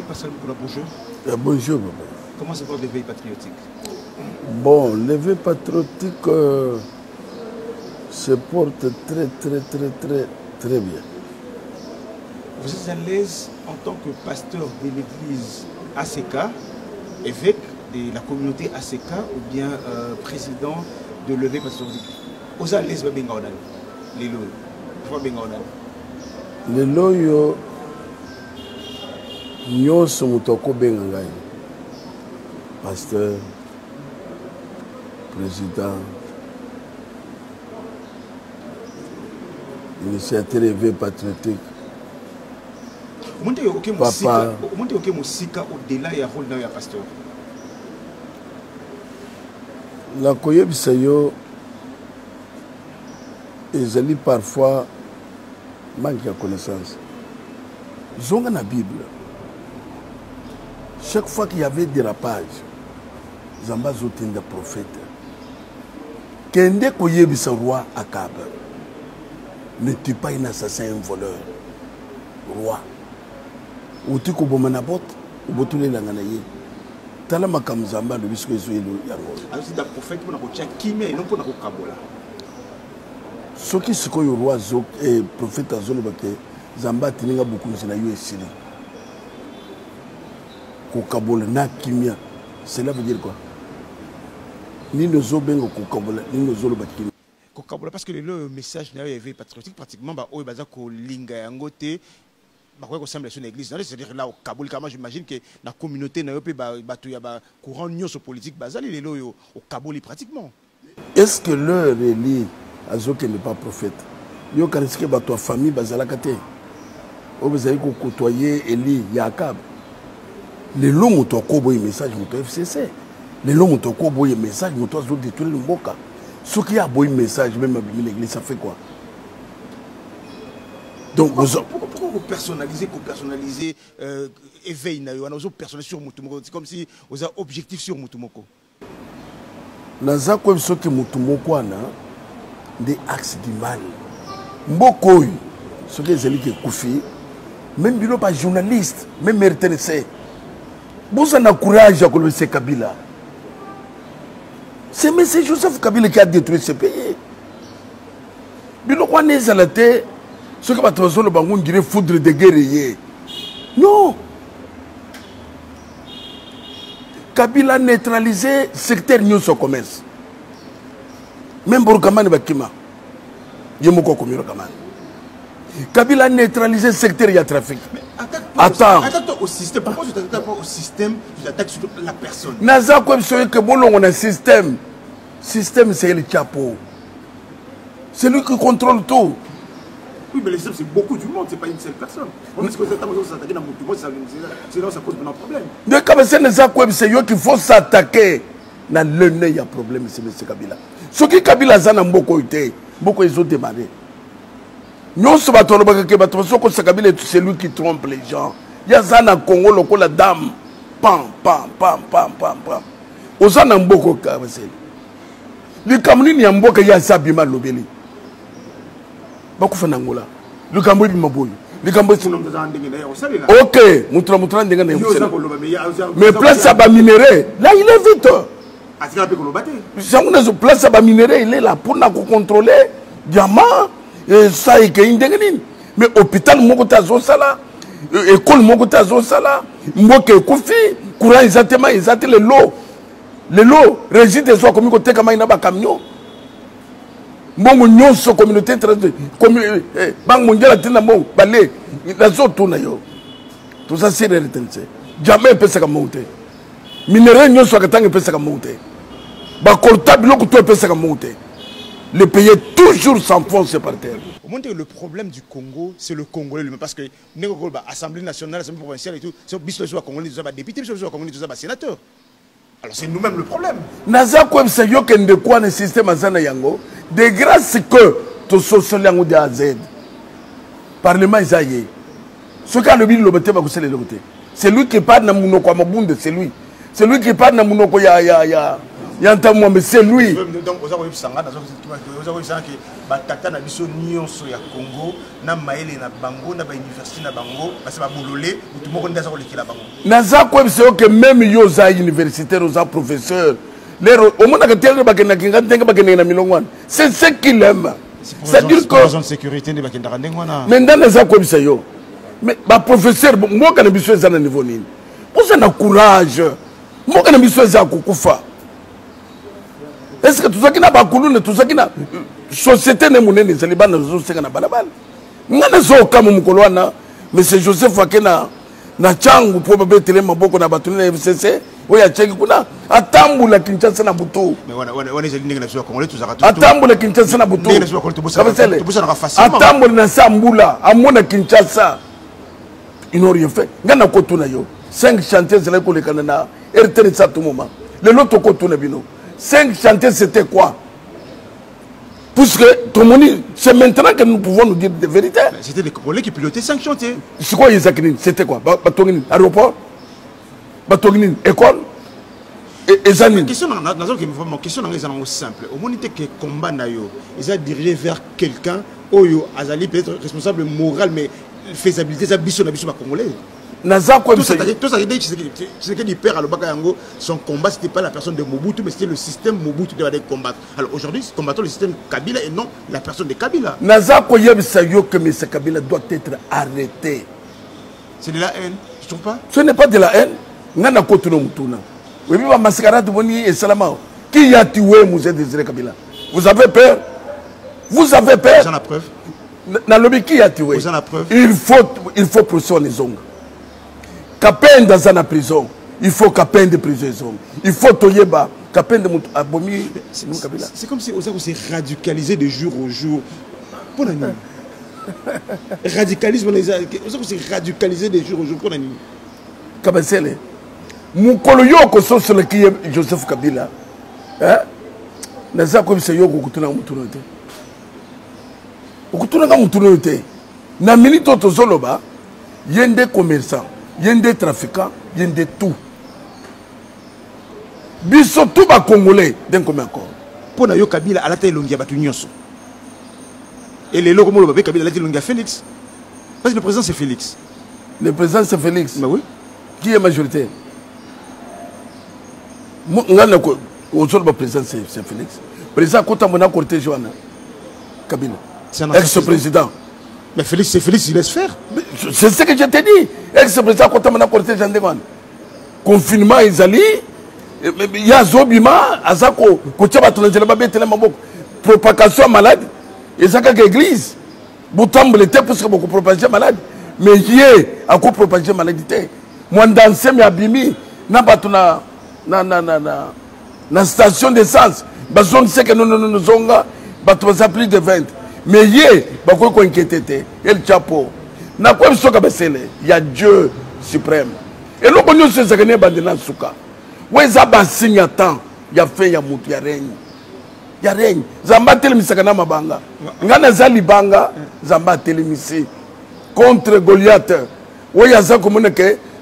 avec Pasteur Moukoula, bonjour. Bonjour, papa. Comment se porte l'éveil patriotique? Bon, l'éveil patriotique se porte très bien. Vous êtes à l'aise en tant que pasteur de l'église ACK, évêque de la communauté ACK ou bien président de l'éveil patriotique? Vous êtes à l'aise avec Bengaodan? Les loyaux, nous sommes tous Bengaodan. Pasteur, président, initiateur éveil patriotique. Papa. Comment est-ce que au-delà du rôle de pasteur? La Koyebisayo, ils allaient parfois manquer de connaissance. Ils ont la Bible. Chaque fois qu'il y avait des rapages, Zamba zotin des prophètes. Kende Koyebisa roi Akab ne tue pas un assassin, un voleur. Roi. Ou tu ko bomanabot, ou botule langanaye. Tala makam Zamba le bisco ezoelo yango. Alors c'est un prophète pour na kimé non pour na kabola. Ce qui se koyo roi zok et prophète azolo bake Zamba tininga beaucoup na yo esili. Ko kabola na kimia. Cela veut dire quoi? Ni nos obengo ko kabola, ni nos zolo bake. Ko kabola parce que le message n'a éveillé patriotique pratiquement ba o baza ko linga yangote. Sur l'église, c'est-à-dire là au Kaboul, j'imagine que la communauté n'a pas courant politique au Kaboul pratiquement. Est-ce que l'heure est liée à ce qui n'est pas prophète? Yo quand est-ce que ta famille bazalakate? Vous avez côtoyer Eli Yakab. Les longs ont un message moto FCC. Les longs ont un message moto zo détruire le Mboka. Ce qui a un message même à l'église, ça fait quoi? Donc, pourquoi vous personnalisez éveil na yo, vous personnalisez sur Mutumoko? C'est comme si vous avez objectif sur Mutumoko. Naza ko biso ke Mutumoko ana des axes du mal. Mboko ce que zeli ke kufi, même bilo pas journaliste, même RTNC. Boza na courage à kolobese Kabila. C'est M. Joseph Kabila qui a détruit ce pays. Bilo kwa nezalate. Ce que tu as dit, c'est foudre de guerrier. Non. Kabila a neutralisé le secteur News au commerce. Même pour Kamani Bakima. Kabila a neutralisé le secteur du trafic. Attends. Attaque au système. Pourquoi tu t'attaques pas au système? Tu t'attaques sur la personne. Naza comme ce que bon on a un système. Système c'est le chapeau. C'est lui qui contrôle tout. Oui, mais le système, c'est beaucoup du monde, c'est pas une seule personne. On dit que vous s'attaquer dans mon c'est là ça cause un problème. De comme c'est eux qu'il faut s'attaquer. Dans le nez, il y a un problème, c'est M. Kabila. Ce qui Kabila a beaucoup été, beaucoup ils ont démarré. Nous sommes à c'est lui qui trompe les gens. Il y a ça dans le Congo, la dame. Pam, pam, pam, pam, pam, pam. Aux gens ont beaucoup de cas. Les Camerounais, il y a beaucoup de ça, Bima Lobeli. Beaucoup de Angola. Le Cambodge Maboy. Le Cambodge. Ok, Moutra Ndengana. Mais place à bas minerai. Là, il est vite. Si place à bas minerai, il est là pour nous contrôler. Diamant, ça est qu'il mais hôpital Mokota Zosala, école Mokota Zosala, Moke Koufi, courant exactement, le lot. Le lot, régit des soins comme côté comme il n'a pas camion. Mon union sur communauté internationale, banque mondiale a tenu mon balai, la zone tourne yo. Tout ça c'est réalité. Jamais peut se monter. Minerai union sur katang peut se monter. Ba portable l'autre peut se monter. Le pays toujours s'enfonce par terre. Au moins le problème du Congo, c'est le Congolais lui-même parce que l'Assemblée nationale, l'Assemblée provinciale et tout, c'est bis le soit congolais, tout ça député, bis le soit congolais, tout ça sénateur. Alors c'est nous-mêmes le problème. Naza comme c'est yo qui ne quoi le système azana yango. De grâce que tout social yango de AZ. Parlement isaïe. Ce qu'a le bill lobeté va gousser les lobeté. C'est lui qui parle na munoko amabunde, c'est lui. C'est lui qui parle na munoko ya Yanta moi mais c'est lui. Donc vous avez sanga dans vous avez sanga que batata na biso nyonso ya Congo na maele na bango na ba université na bango parce que ba bololé tout moko ndaza ko lekela bango. Naza ko c'est que même yo za universitaire za professeur les au monde que tel ba kena kinga tenga ba kena na milongwana c'est ce qu'il aime. C'est-à-dire que raison de sécurité ne ba kenda ndengwana. Mais dans les ko c'est yo. Mais ba professeur moi kana biso za na niveau nini. Pour ça na courage. Moi kana biso za kukufa. Est-ce que tout ça qui n'a pas coulé, tout ça qui n'a société n'est mon ennemi, c'est les bandes de société qui n'a pas la balle. Nous avons comme Mukoloana, mais c'est Joseph Fakena, na changu pour bébé télé ma beaucoup na battu na FCC, oui à Tchèque kuna, atambu la Kinshasa na buto. Mais on est allé négocier congolais tous à atambu la Kinshasa na buto. Atambu na Sambula, amona Kinshasa. Ils n'ont rien fait. Ngana kotuna yo. 5 chantiers c'est là pour les Canada. RTL ça tout moment. Le lot kotuna bino. 5 chantiers, c'était quoi? Puisque, c'est maintenant que nous pouvons nous dire des vérités. C'était les Congolais qui pilotaient 5 chantiers. C'est quoi, Yézakinin? C'était quoi? Batoginin, aéroport? Batoginin, école? Et Zanine? Ma question est simple. Au moment où que combat, ils ont dirigé vers quelqu'un, Oyo, Azali peut-être responsable moral, mais faisabilité, ça biso na biso ba Congolais. Tout ça dit père à l'Obakango, son combat c'était pas la personne de Mobutu, mais c'était le système Mobutu qui devait combattre. Alors aujourd'hui, combattons le système Kabila et non la personne de Kabila. Nazako Yebsayo que M. Kabila doit être arrêté. C'est de la haine, je trouve pas. Ce n'est pas de la haine. Nana Kotuno Mutuna. Oui, mais Mascarade Boni et Salama. Qui a tué Moussé Désiré Kabila? Vous avez peur? Vous avez peur? Vous en avez preuve? Nalobi qui a tué? Vous en avez preuve? Il faut poursuivre les ongles. Kapen dans la prison, il faut Kapen de prison. Il faut Toyeba, Kapen de Abomi. C'est comme si on s'est radicalisé de jour au jour. Pour la nuit. Radicalisme, on s'est radicalisé de jour au jour. Pour la nuit. Kabasele. Moukolo yoko sur le qui est Joseph Kabila. Hein? Naza comme c'est yoko kutuna mutunote. Kutuna mutunote. Na minito to zoloba, yende commerçant. Il y a des trafiquants, il y a des tout. Biso tout va congolais d'un commun accord. Pour Nayo Kabila, à la tête longue, il y a et les locaux de Kabila, à la tête longue, Félix. Parce que le président c'est Félix. Le président c'est Félix. Mais oui. Qui est majoritaire? Le président c'est Félix. Le président, quand on a cortégé Kabila, ex-président. Mais Félix, c'est Félix, il laisse faire. C'est ce que je t'ai dit. Ex-président, quand on a cortégé confinement, ils allaient. Il y a Zobima, Azako, Kochaba, propagation malade. Et ça, c'est l'église. Boutam, l'été, parce que beaucoup propager malade. Mais hier, à quoi propager maladité? Moi, dans ce abimi, n'a pas na station d'essence. Bazon sait que nous sommes plus de 20. Mais hier, beaucoup ont inquiété. Et le chapeau. N'a pas il y a Dieu suprême. Et nous connaissons ce que nous avons dans Souka. Où est-ce que signe à temps? Il y a fait, il y a moutu, il y a règne. Il y a règne. Zamba telemisakana mabanga. Ngana zali banga, Zamba telemisi. Contre Goliath. Où il y a ça comme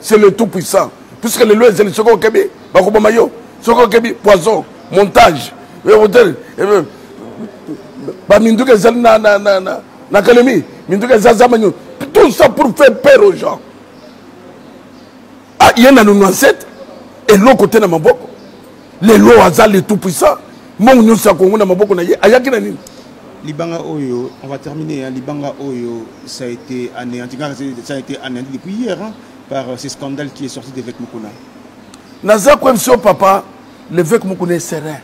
c'est le tout puissant. Puisque les lois, c'est le Soko Kebi, Bakobamayo, Soko Kebi, poison, montage. Minduke Zali na Kalemi, Minduke Zazamanyo. Tout ça pour faire peur aux gens. Ah, il y en a 97. Et l'autre côté de Maboko. Les lois Azal les tout puissants. Mon nous savons Maboko na Ayakina. Libanga Oyo, on va terminer. Hein. Libanga Oyo, ça a été anéanti. Ça a été anéanti depuis hier hein, par ces scandales qui est sorti d'évêque Mukuna. Naza Kwemso papa, l'évêque Mukuna est serein.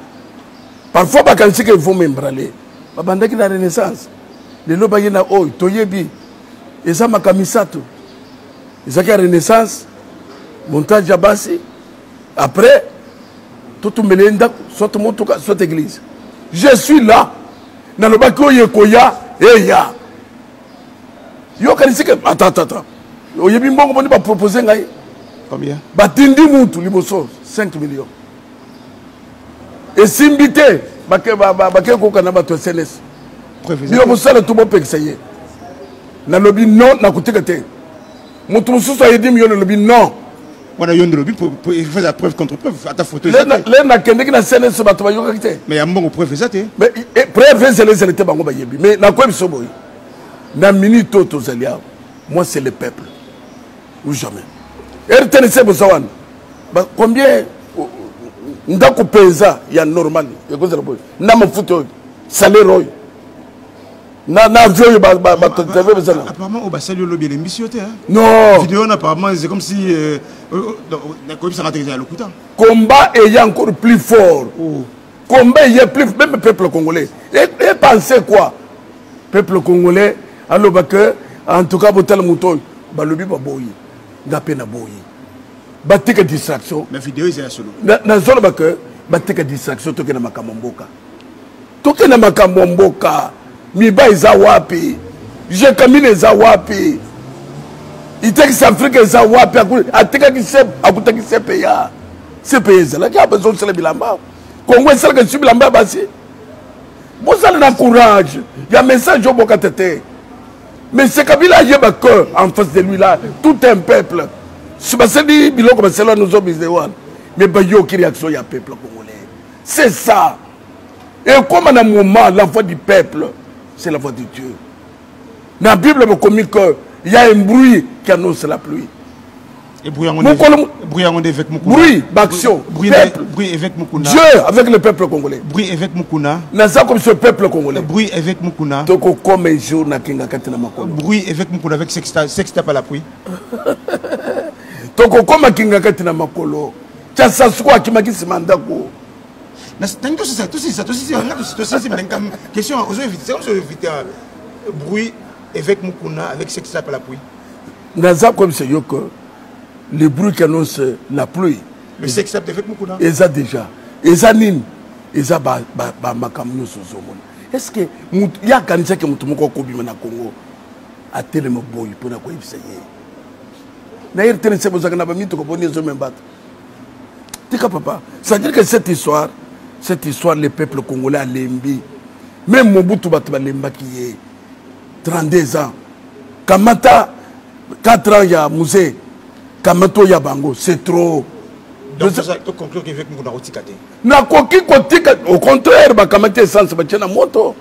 Parfois, quand il faut m'embraler. Babanda qui la Renaissance. Les lois Bayena Oyo, Toyebi. Et ça m'a camisatu. Et ça qui a Renaissance. Montage Jabasi. Après, tout le monde, soit motoka, soit église. Je suis là. Dans le bac, il y a Koya et ya. Yo kanisi que attends. Oye bimbo ko ba proposer ngai. Combien? Batindi mutu liboso 5 millions. Et simbité bake ko kana bato SNS. Yo mo sala to bo pexaye. Na lobi non na kutika te. Mutu mususu ayedi millions le lobi non. On a eu un lobby pour faire la preuve contre preuve. À ta photo. Les n'a qu'un na scène se battre bayo kakite. Mais il y a un bon preuve ça té. Mais preuve c'est les éléments bango bayebi. Mais na quoi biso boy. Na minute to zalia. Moi c'est le peuple. Ou jamais. RTN c'est bosawan. Bah combien ndako pesa ya normal. Ya ko boy. Na mafuto salaire roy. Apparemment, au Bassal, le lobby est ambitieux. Non. Vidéo, apparemment, c'est comme si. Combat est encore plus fort. Combat est plus fort. Même le peuple congolais. Et pensez quoi? Peuple congolais, alors que, en tout cas, Botal Mouton, le lobby va boyer. D'après na boyer. Batte que distraction. La vidéo, c'est la solo. Dans zone que, batte que distraction, toke na makamomboka. Toke na makamomboka. Miba eza wapi, je kamine eza wapi, itekisa Afrika eza wapi, ateka kise akuta kise peya, se peya zela ki abezo sele bilamba, Congo sele que bilamba basi, bozala na courage, il y a message au boka tete, mais c'est Kabila yeba que en face de lui là, tout un peuple, si basi di biloko basela nous sommes bisewan, mais bayo qui réaction ya peuple congolais, c'est ça, et comme à un moment la voix du peuple. C'est la voix de Dieu. Dans la Bible, il y a un bruit qui annonce la pluie. Et bruit avec Moukouna. Bruit d'action. Bruit avec Moukouna. Dieu avec le peuple congolais. Bruit avec Moukouna. Naza comme ce peuple congolais. Bruit avec Moukouna. Toko comme un jour na kinga katina makolo. Bruit avec Moukouna avec sextape à la pluie. Toko comme kinga katina makolo. Tcha saswa kimaki simandako. Question, bruit avec Moukouna, avec ce qui s'appelle la pluie. Naza comme c'est Yoko, le bruit qui annonce la pluie. Le sexe avec Moukouna. Et ça déjà. Et ça nin. Et ça makamno sozomon. Est-ce que il y a kanisa que mutumoko kobi na Congo a tellement boy pour na quoi il sait. D'ailleurs tene se bozaka ba mito ko boni zo membat. Tika papa, ça veut dire que cette histoire, le peuple congolais a lembi. Même Mobutu Batba lemba qui est 32 ans. Kamata, 4 ans, il y a Mousé. Kamato, il y a Bango. C'est trop. Donc, ça conclut qu'avec Mouna Rotikate. Au contraire, Kamata est sans se moto.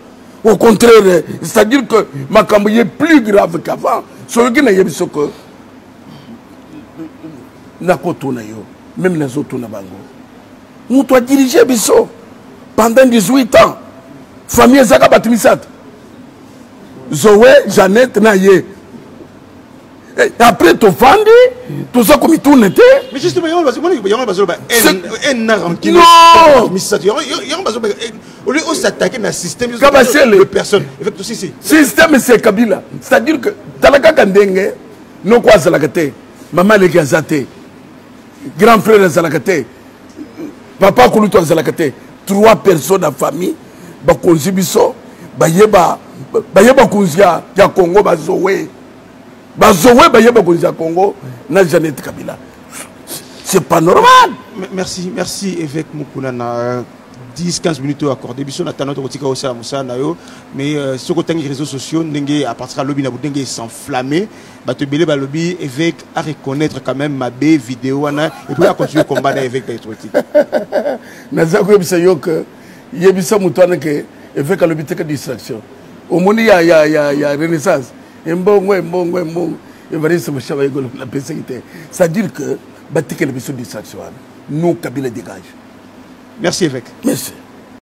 Au contraire, c'est-à-dire que Makambo est plus grave qu'avant. Sur le Guinée, il y a ce que. Même les autres, nous doit diriger Bisso pendant 18 ans. Famille Zaka Batimisat. Zoé, Jeannette, Naye. Après, tu fandi, tout ça comme il tourne. Mais justement, il y a un arme qui non! Au lieu de s'attaquer dans le système, de personnes. Le système, c'est Kabila. C'est-à-dire que, Talaka Kandenge, non quoi Zalakate, maman les Gazate, grand frère Zalakate. Papa Kouloutou Zalakate, 3 personnes en famille, Bakonzi Bisso, Bayeba Kouzia, ya Congo, Bazoé, Bayeba Kouzia Congo, na Jeannette Kabila. C'est pas normal. Merci, évêque Moukouna. 10-15 minutes accordé. Bisson a notre rotika au Salamusa nayo, mais ce côté des réseaux sociaux, à partir de lobby na s'enflammer. Bato belé ba lobby évêque à reconnaître quand même ma belle vidéo et puis à continuer combat avec patriotique. Nazako bisa que yebisa mutwana que évêque à lobby teka distraction. Au monde il y a renaissance. Mbongo et Evariste Mouchaba yego la péséité. Ça veut dire que batika le biso distraction. Nous Kabila dégage. Merci évêque. Merci.